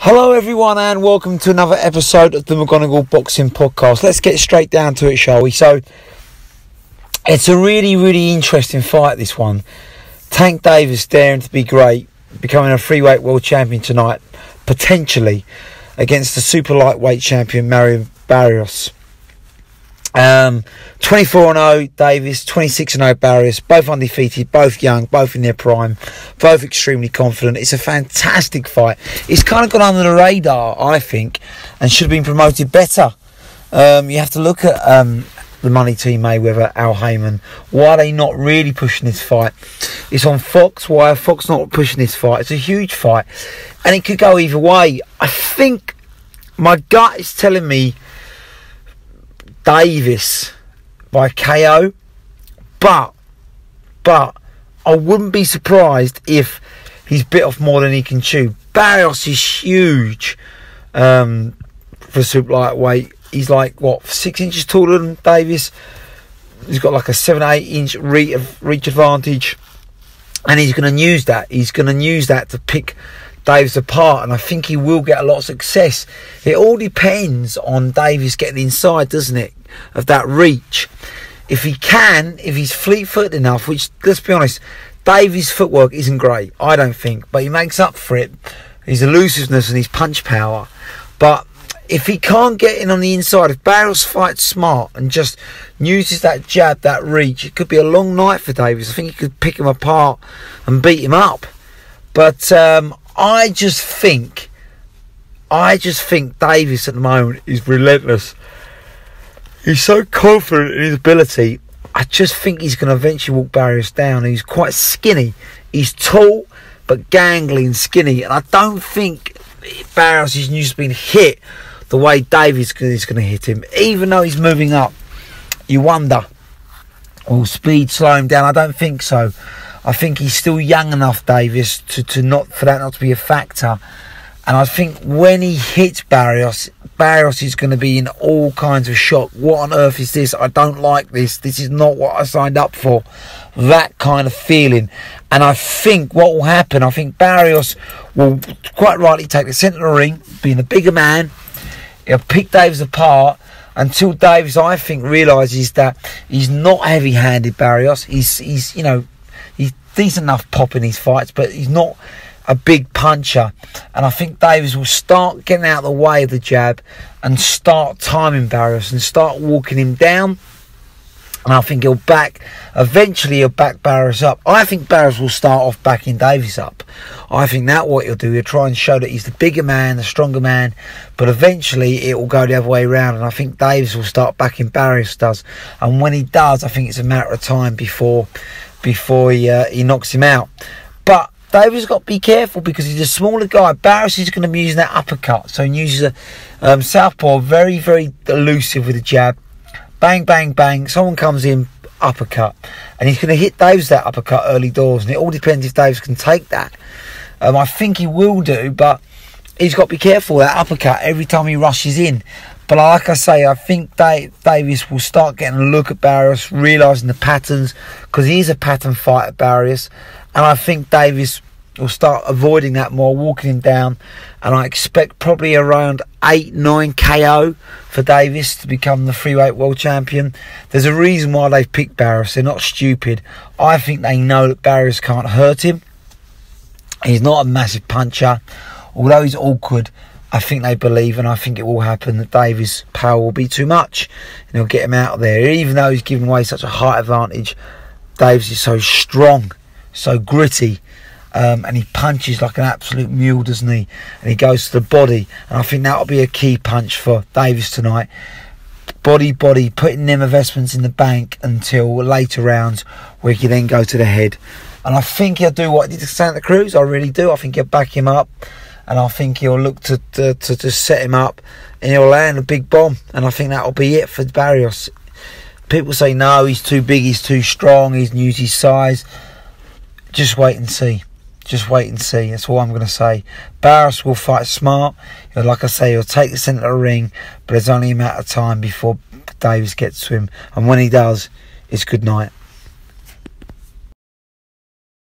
Hello everyone and welcome to another episode of the McGonagall Boxing Podcast. Let's get straight down to it, shall we? So, it's a really interesting fight, this one. Tank Davis daring to be great, becoming a freeweight world champion tonight, potentially, against the super lightweight champion Marion Barrios. 24-0 Davis, 26-0 Barrios, both undefeated, both young, both in their prime, both extremely confident. It's a fantastic fight. It's kind of gone under the radar, I think, and should have been promoted better. You have to look at the money team, Mayweather, Al Heyman. Why are they not really pushing this fight? It's on Fox. Why are Fox not pushing this fight? It's a huge fight, and it could go either way. I think my gut is telling me Davis by KO, but I wouldn't be surprised if he's bit off more than he can chew. Barrios is huge for super lightweight. He's like, what, 6 inches taller than Davis. He's got like a 7-8 inch reach advantage, and he's going to use that. He's going to use that to pick Davis apart, and I think he will get a lot of success. It all depends on Davis getting inside, doesn't it, of that reach. If he can, if he's fleet-footed enough, which, let's be honest, Davis' footwork isn't great, I don't think, but he makes up for it, his elusiveness and his punch power. But if he can't get in on the inside, if Barrios fights smart and just uses that jab, that reach, it could be a long night for Davis. I think he could pick him apart and beat him up. But I just think Davis at the moment is relentless. He's so confident in his ability. I just think he's going to eventually walk Barrios down. He's quite skinny. He's tall, but gangly and skinny. And I don't think Barrios is used to being hit the way Davis is going to hit him. Even though he's moving up, you wonder, will speed slow him down? I don't think so. I think he's still young enough, Davis, for that not to be a factor. And I think when he hits Barrios is going to be in all kinds of shock. What on earth is this? I don't like this. This is not what I signed up for. That kind of feeling. And I think what will happen, I think Barrios will quite rightly take the centre of the ring, being the bigger man. He'll pick Davis apart until Davis, I think, realises that he's not heavy-handed, Barrios. He's decent enough pop in his fights, but he's not a big puncher. And I think Davis will start getting out of the way of the jab and start timing Barrios and start walking him down. And I think eventually he'll back Barrios up. I think Barrios will start off backing Davis up. I think that's what he'll do. He'll try and show that he's the bigger man, the stronger man, but eventually it will go the other way around, and I think Davis will start backing Barrios does. And when he does, I think it's a matter of time before he knocks him out. But Davis has got to be careful because he's a smaller guy. Barrios is going to be using that uppercut. So he uses a southpaw, very elusive with a jab. Bang, bang, bang. Someone comes in, uppercut. And he's going to hit Davis that uppercut early doors. And it all depends if Davis can take that. I think he will do, but he's got to be careful that uppercut every time he rushes in. But like I say, I think Davis will start getting a look at Barrios, realising the patterns, because he is a pattern fighter, Barrios. And I think Davis will start avoiding that more, walking him down. And I expect probably around 8-9 KO for Davis to become the freeweight world champion. There's a reason why they've picked Barrios. They're not stupid. I think they know that Barrios can't hurt him. He's not a massive puncher. Although he's awkward, I think they believe, and I think it will happen, that Davis' power will be too much and he'll get him out of there. Even though he's given away such a height advantage, Davis is so strong, so gritty, and he punches like an absolute mule, doesn't he? And he goes to the body, and I think that'll be a key punch for Davis tonight. Body, putting them investments in the bank until later rounds where he can then go to the head. And I think he'll do what he did to Santa Cruz. I really do. I think he'll back him up. And I think he'll look to set him up, and he'll land a big bomb. And I think that'll be it for Barrios. People say, no, he's too big, he's too strong, he's used his size. Just wait and see. Just wait and see. That's all I'm going to say. Barrios will fight smart. Like I say, he'll take the centre of the ring, but it's only a matter of time before Davis gets to him. And when he does, it's good night.